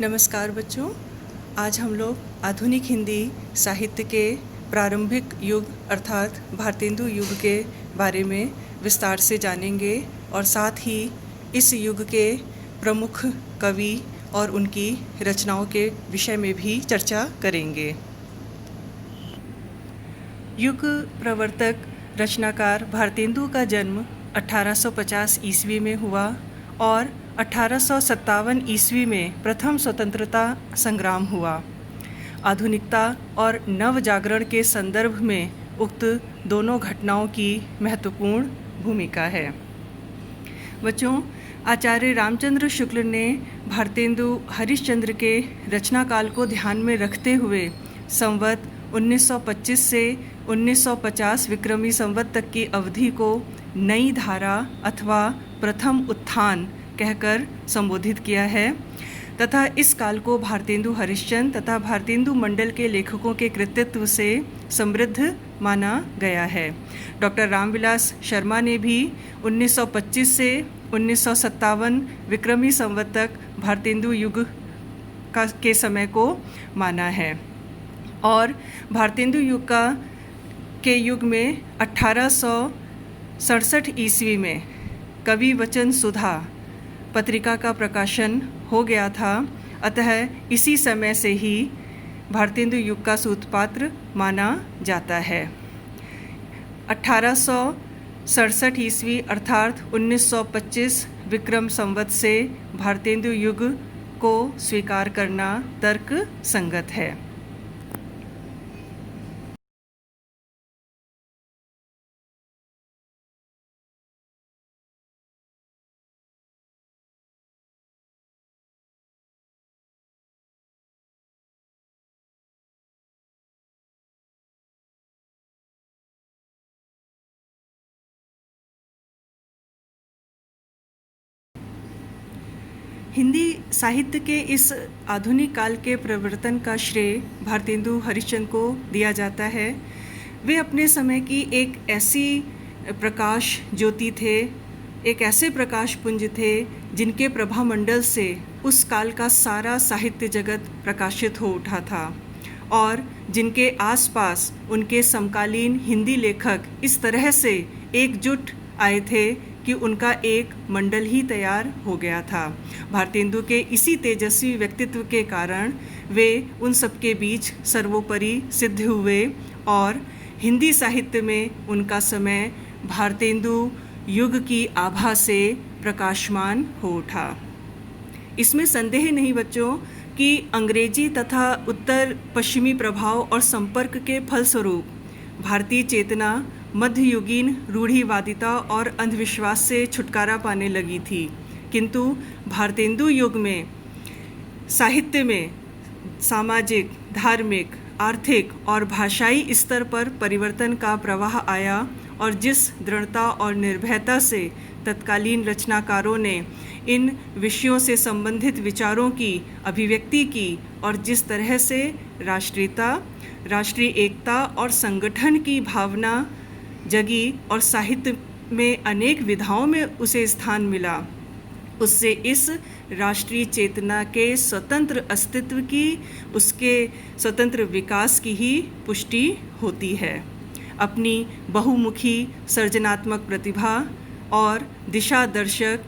नमस्कार बच्चों। आज हम लोग आधुनिक हिंदी साहित्य के प्रारंभिक युग अर्थात भारतेंदु युग के बारे में विस्तार से जानेंगे और साथ ही इस युग के प्रमुख कवि और उनकी रचनाओं के विषय में भी चर्चा करेंगे। युग प्रवर्तक रचनाकार भारतेंदु का जन्म 1850 ईस्वी में हुआ और 1857 ईस्वी में प्रथम स्वतंत्रता संग्राम हुआ। आधुनिकता और नव जागरण के संदर्भ में उक्त दोनों घटनाओं की महत्वपूर्ण भूमिका है। बच्चों, आचार्य रामचंद्र शुक्ल ने भारतेंदु हरिश्चंद्र के रचनाकाल को ध्यान में रखते हुए संवत 1925 से 1950 विक्रमी संवत तक की अवधि को नई धारा अथवा प्रथम उत्थान कहकर संबोधित किया है तथा इस काल को भारतेंदु हरिश्चंद्र तथा भारतेंदु मंडल के लेखकों के कृतित्व से समृद्ध माना गया है। डॉक्टर रामविलास शर्मा ने भी 1925 से 1957 विक्रमी संवत तक भारतेंदु युग के समय को माना है और भारतेंदु युग के युग में 1867 ईस्वी में कवि वचन सुधा पत्रिका का प्रकाशन हो गया था। अतः इसी समय से ही भारतेंदु युग का सूत्रपात्र माना जाता है। 1867 ईस्वी अर्थात 1925 विक्रम संवत से भारतेंदु युग को स्वीकार करना तर्क संगत है। हिंदी साहित्य के इस आधुनिक काल के प्रवर्तन का श्रेय भारतेंदु हरिश्चंद्र को दिया जाता है। वे अपने समय की एक ऐसी प्रकाश ज्योति थे, एक ऐसे प्रकाश पुंज थे जिनके प्रभामंडल से उस काल का सारा साहित्य जगत प्रकाशित हो उठा था और जिनके आसपास उनके समकालीन हिंदी लेखक इस तरह से एकजुट आए थे कि उनका एक मंडल ही तैयार हो गया था। भारतेंदु के इसी तेजस्वी व्यक्तित्व के कारण वे उन सबके बीच सर्वोपरि सिद्ध हुए और हिंदी साहित्य में उनका समय भारतेंदु युग की आभा से प्रकाशमान हो उठा। इसमें संदेह नहीं बच्चों कि अंग्रेजी तथा उत्तर पश्चिमी प्रभाव और संपर्क के फलस्वरूप भारतीय चेतना मध्ययुगीन रूढ़िवादिता और अंधविश्वास से छुटकारा पाने लगी थी, किंतु भारतेंदु युग में साहित्य में सामाजिक, धार्मिक, आर्थिक और भाषाई स्तर पर परिवर्तन का प्रवाह आया और जिस दृढ़ता और निर्भयता से तत्कालीन रचनाकारों ने इन विषयों से संबंधित विचारों की अभिव्यक्ति की और जिस तरह से राष्ट्रीयता, राष्ट्रीय एकता और संगठन की भावना जगी और साहित्य में अनेक विधाओं में उसे स्थान मिला, उससे इस राष्ट्रीय चेतना के स्वतंत्र अस्तित्व की, उसके स्वतंत्र विकास की ही पुष्टि होती है। अपनी बहुमुखी सृजनात्मक प्रतिभा और दिशा दर्शक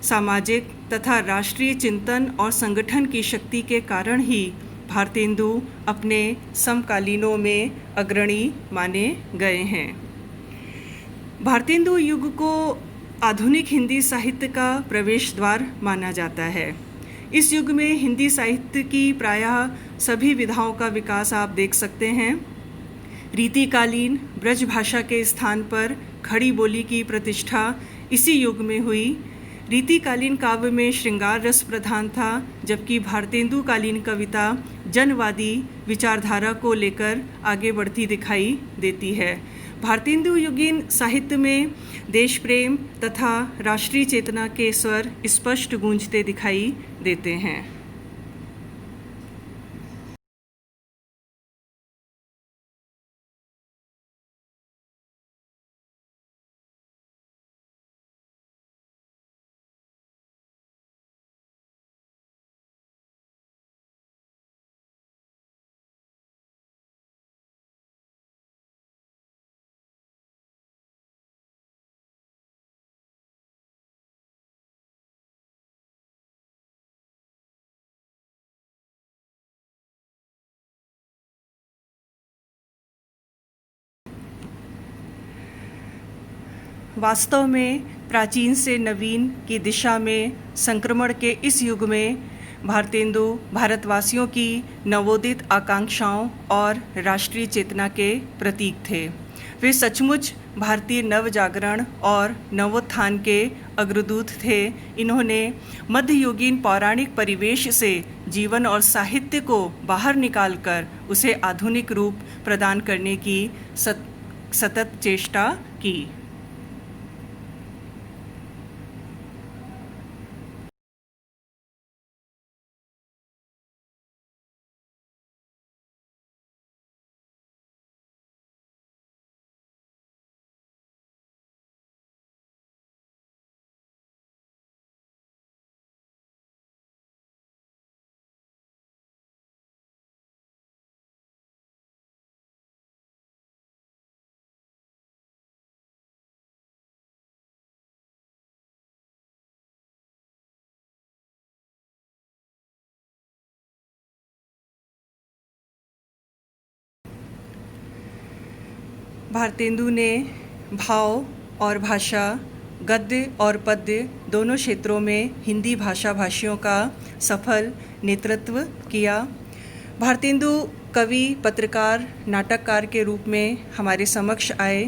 सामाजिक तथा राष्ट्रीय चिंतन और संगठन की शक्ति के कारण ही भारतेंदु अपने समकालीनों में अग्रणी माने गए हैं। भारतेंदु युग को आधुनिक हिंदी साहित्य का प्रवेश द्वार माना जाता है। इस युग में हिंदी साहित्य की प्रायः सभी विधाओं का विकास आप देख सकते हैं। रीतिकालीन ब्रज भाषा के स्थान पर खड़ी बोली की प्रतिष्ठा इसी युग में हुई। रीतिकालीन काव्य में श्रृंगार रस प्रधान था, जबकि भारतेंदु कालीन कविता जनवादी विचारधारा को लेकर आगे बढ़ती दिखाई देती है। भारतेंदु युगीन साहित्य में देश प्रेम तथा राष्ट्रीय चेतना के स्वर स्पष्ट गूंजते दिखाई देते हैं। वास्तव में प्राचीन से नवीन की दिशा में संक्रमण के इस युग में भारतेंदु भारतवासियों की नवोदित आकांक्षाओं और राष्ट्रीय चेतना के प्रतीक थे। वे सचमुच भारतीय नवजागरण और नवोत्थान के अग्रदूत थे। इन्होंने मध्ययुगीन पौराणिक परिवेश से जीवन और साहित्य को बाहर निकालकर उसे आधुनिक रूप प्रदान करने की सतत चेष्टा की। भारतेंदु ने भाव और भाषा, गद्य और पद्य दोनों क्षेत्रों में हिंदी भाषा भाषियों का सफल नेतृत्व किया। भारतेंदु कवि, पत्रकार, नाटककार के रूप में हमारे समक्ष आए।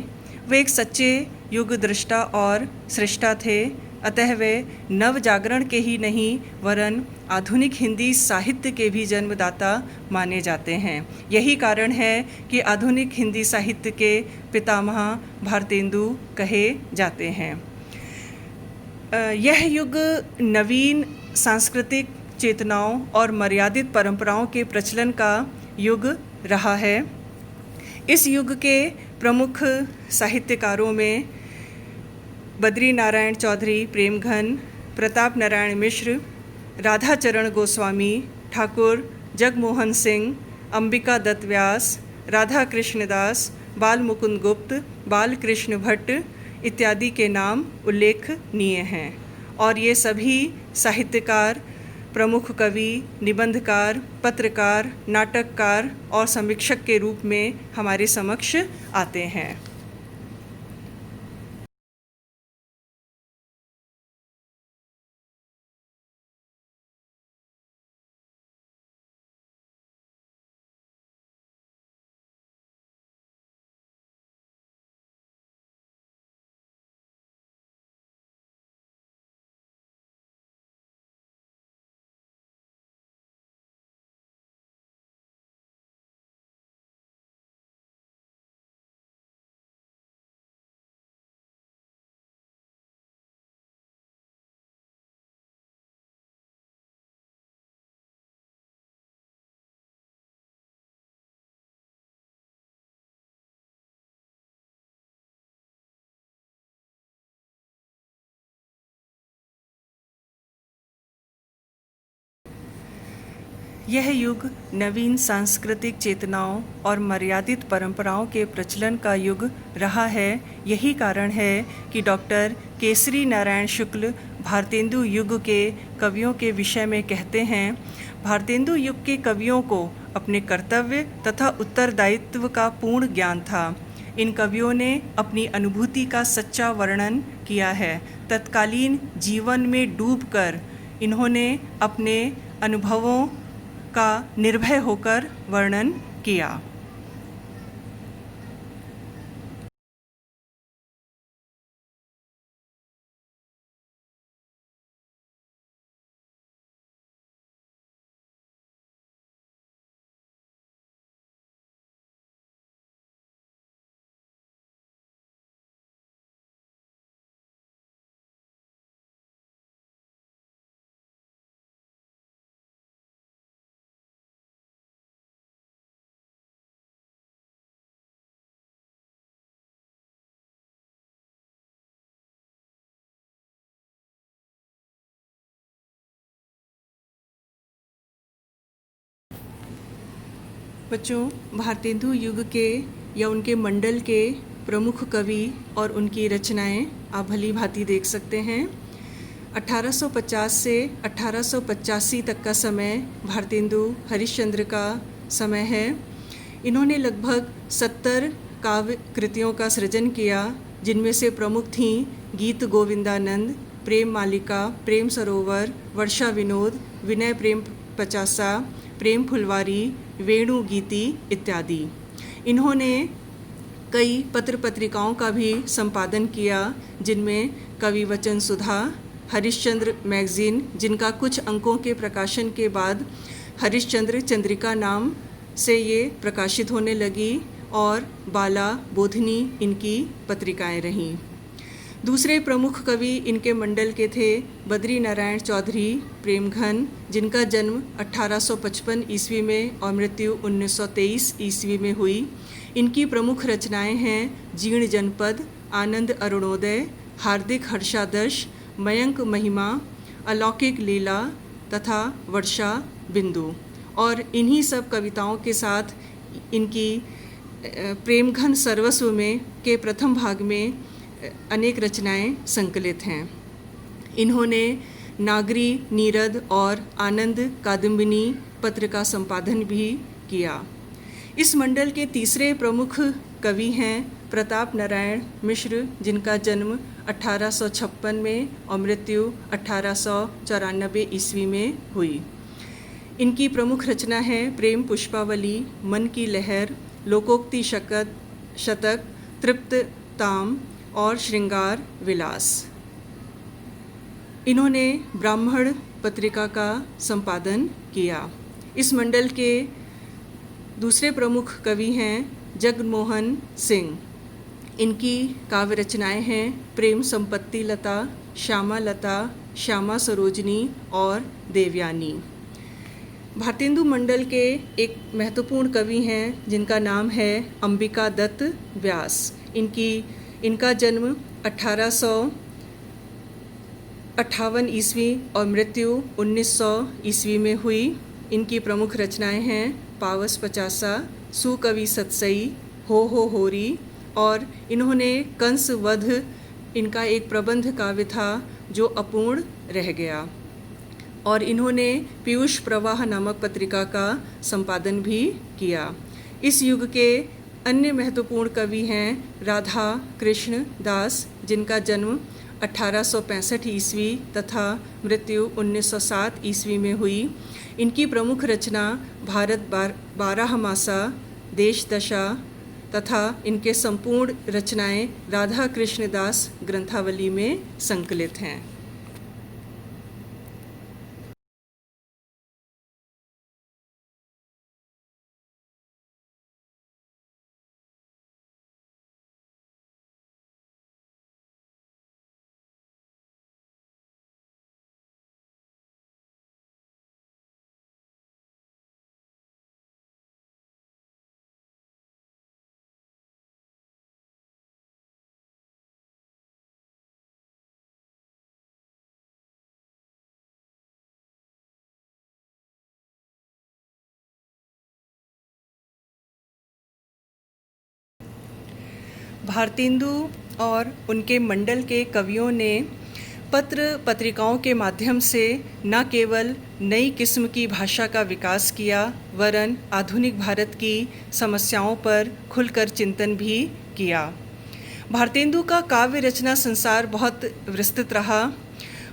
वे एक सच्चे युग दृष्टा और सृष्टा थे। अतः वे नव जागरण के ही नहीं वरन आधुनिक हिंदी साहित्य के भी जन्मदाता माने जाते हैं। यही कारण है कि आधुनिक हिंदी साहित्य के पितामह भारतेंदु कहे जाते हैं। यह युग नवीन सांस्कृतिक चेतनाओं और मर्यादित परंपराओं के प्रचलन का युग रहा है। इस युग के प्रमुख साहित्यकारों में बद्री नारायण चौधरी प्रेमघन, प्रताप नारायण मिश्र, राधाचरण गोस्वामी, ठाकुर जगमोहन सिंह, अंबिका दत्त व्यास, राधा कृष्ण दास, बाल मुकुंद गुप्त, बाल कृष्ण भट्ट इत्यादि के नाम उल्लेखनीय हैं। और ये सभी साहित्यकार, प्रमुख कवि, निबंधकार, पत्रकार, नाटककार और समीक्षक के रूप में हमारे समक्ष आते हैं। यह युग नवीन सांस्कृतिक चेतनाओं और मर्यादित परंपराओं के प्रचलन का युग रहा है। यही कारण है कि डॉक्टर केसरी नारायण शुक्ल भारतेंदु युग के कवियों के विषय में कहते हैं, भारतेंदु युग के कवियों को अपने कर्तव्य तथा उत्तरदायित्व का पूर्ण ज्ञान था। इन कवियों ने अपनी अनुभूति का सच्चा वर्णन किया है। तत्कालीन जीवन में डूबकर इन्होंने अपने अनुभवों का निर्भय होकर वर्णन किया। बच्चों, भारतेंदु युग के या उनके मंडल के प्रमुख कवि और उनकी रचनाएं आप भली भांति देख सकते हैं। 1850 से 1885 तक का समय भारतेंदु हरिश्चंद्र का समय है। इन्होंने लगभग 70 काव्य कृतियों का सृजन किया, जिनमें से प्रमुख थीं गीत गोविंदानंद, प्रेम मालिका, प्रेम सरोवर, वर्षा विनोद, विनय प्रेम पचासा, प्रेम फुलवारी, वेणु गीति इत्यादि। इन्होंने कई पत्र पत्रिकाओं का भी संपादन किया, जिनमें कवि वचन सुधा, हरिश्चंद्र मैगज़ीन, जिनका कुछ अंकों के प्रकाशन के बाद हरिश्चंद्र चंद्रिका नाम से ये प्रकाशित होने लगी, और बाला, बोधनी इनकी पत्रिकाएं रहीं। दूसरे प्रमुख कवि इनके मंडल के थे बद्री नारायण चौधरी प्रेमघन, जिनका जन्म 1855 ईस्वी में और मृत्यु 1923 ईस्वी में हुई। इनकी प्रमुख रचनाएं हैं जीर्ण जनपद, आनंद अरुणोदय, हार्दिक हर्षादर्श, मयंक महिमा, अलौकिक लीला तथा वर्षा बिंदु। और इन्हीं सब कविताओं के साथ इनकी प्रेमघन सर्वस्व में के प्रथम भाग में अनेक रचनाएं संकलित हैं। इन्होंने नागरी, नीरद और आनंद कादम्बिनी पत्र का संपादन भी किया। इस मंडल के तीसरे प्रमुख कवि हैं प्रताप नारायण मिश्र, जिनका जन्म 1856 में और मृत्यु 1894 ईस्वी में हुई। इनकी प्रमुख रचना है प्रेम पुष्पावली, मन की लहर, लोकोक्ति शतक, तृप्त ताम और श्रृंगार विलास। इन्होंने ब्राह्मण पत्रिका का संपादन किया। इस मंडल के दूसरे प्रमुख कवि हैं जगमोहन सिंह। इनकी काव्य रचनाएं हैं प्रेम संपत्ति लता, श्यामा लता, श्यामा सरोजनी और देवयानी। भारतेंदु मंडल के एक महत्वपूर्ण कवि हैं जिनका नाम है अंबिका दत्त व्यास। इनका जन्म 1858 ईस्वी और मृत्यु 1900 ईस्वी में हुई। इनकी प्रमुख रचनाएं हैं पावस पचासा, सुकवि सतसई, हो होरी, और इन्होंने कंस वध इनका एक प्रबंध काव्य था जो अपूर्ण रह गया। और इन्होंने पीयूष प्रवाह नामक पत्रिका का संपादन भी किया। इस युग के अन्य महत्वपूर्ण कवि हैं राधा कृष्ण दास, जिनका जन्म 1865 ईस्वी तथा मृत्यु 1907 ईस्वी में हुई। इनकी प्रमुख रचना भारत 12 मासा, देश दशा तथा इनके संपूर्ण रचनाएं राधा कृष्ण दास ग्रंथावली में संकलित हैं। भारतेंदु और उनके मंडल के कवियों ने पत्र पत्रिकाओं के माध्यम से न केवल नई किस्म की भाषा का विकास किया, वरन आधुनिक भारत की समस्याओं पर खुलकर चिंतन भी किया। भारतेंदु का काव्य रचना संसार बहुत विस्तृत रहा।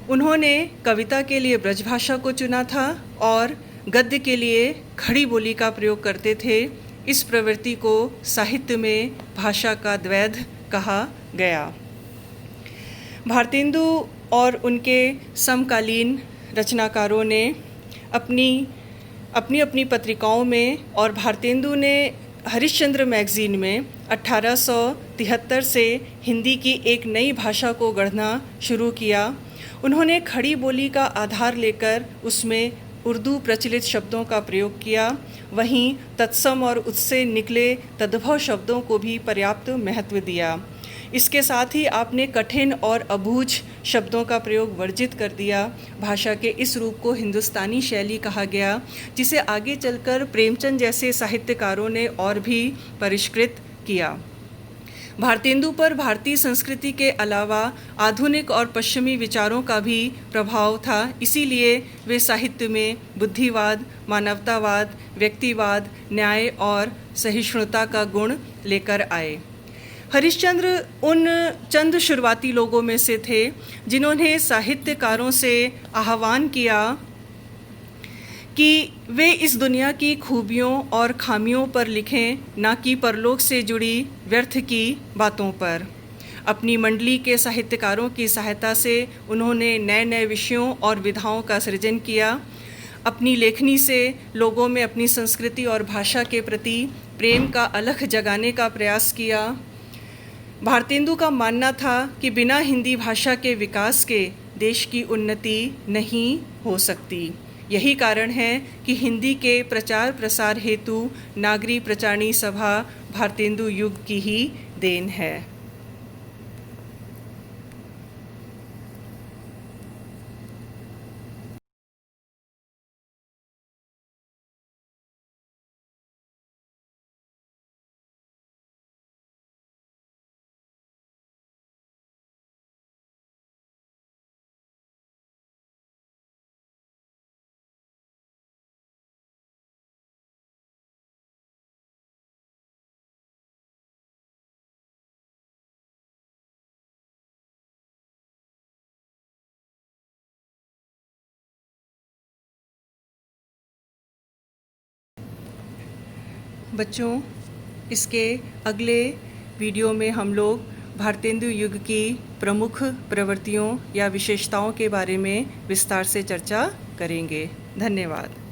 उन्होंने कविता के लिए ब्रजभाषा को चुना था और गद्य के लिए खड़ी बोली का प्रयोग करते थे। इस प्रवृत्ति को साहित्य में भाषा का द्वैध कहा गया। भारतेंदु और उनके समकालीन रचनाकारों ने अपनी पत्रिकाओं में, और भारतेंदु ने हरिश्चंद्र मैगज़ीन में 1873 से हिंदी की एक नई भाषा को गढ़ना शुरू किया। उन्होंने खड़ी बोली का आधार लेकर उसमें उर्दू प्रचलित शब्दों का प्रयोग किया, वहीं तत्सम और उससे निकले तद्भव शब्दों को भी पर्याप्त महत्व दिया। इसके साथ ही आपने कठिन और अबूझ शब्दों का प्रयोग वर्जित कर दिया। भाषा के इस रूप को हिंदुस्तानी शैली कहा गया, जिसे आगे चलकर प्रेमचंद जैसे साहित्यकारों ने और भी परिष्कृत किया। भारतेंदु पर भारतीय संस्कृति के अलावा आधुनिक और पश्चिमी विचारों का भी प्रभाव था। इसीलिए वे साहित्य में बुद्धिवाद, मानवतावाद, व्यक्तिवाद, न्याय और सहिष्णुता का गुण लेकर आए। हरिश्चंद्र उन चंद शुरुआती लोगों में से थे जिन्होंने साहित्यकारों से आह्वान किया कि वे इस दुनिया की खूबियों और खामियों पर लिखें, ना कि परलोक से जुड़ी व्यर्थ की बातों पर। अपनी मंडली के साहित्यकारों की सहायता से उन्होंने नए नए विषयों और विधाओं का सृजन किया। अपनी लेखनी से लोगों में अपनी संस्कृति और भाषा के प्रति प्रेम का अलख जगाने का प्रयास किया। भारतेंदु का मानना था कि बिना हिंदी भाषा के विकास के देश की उन्नति नहीं हो सकती। यही कारण है कि हिंदी के प्रचार प्रसार हेतु नागरी प्रचारणी सभा भारतेंदु युग की ही देन है। बच्चों, इसके अगले वीडियो में हम लोग भारतेंदु युग की प्रमुख प्रवृत्तियों या विशेषताओं के बारे में विस्तार से चर्चा करेंगे। धन्यवाद।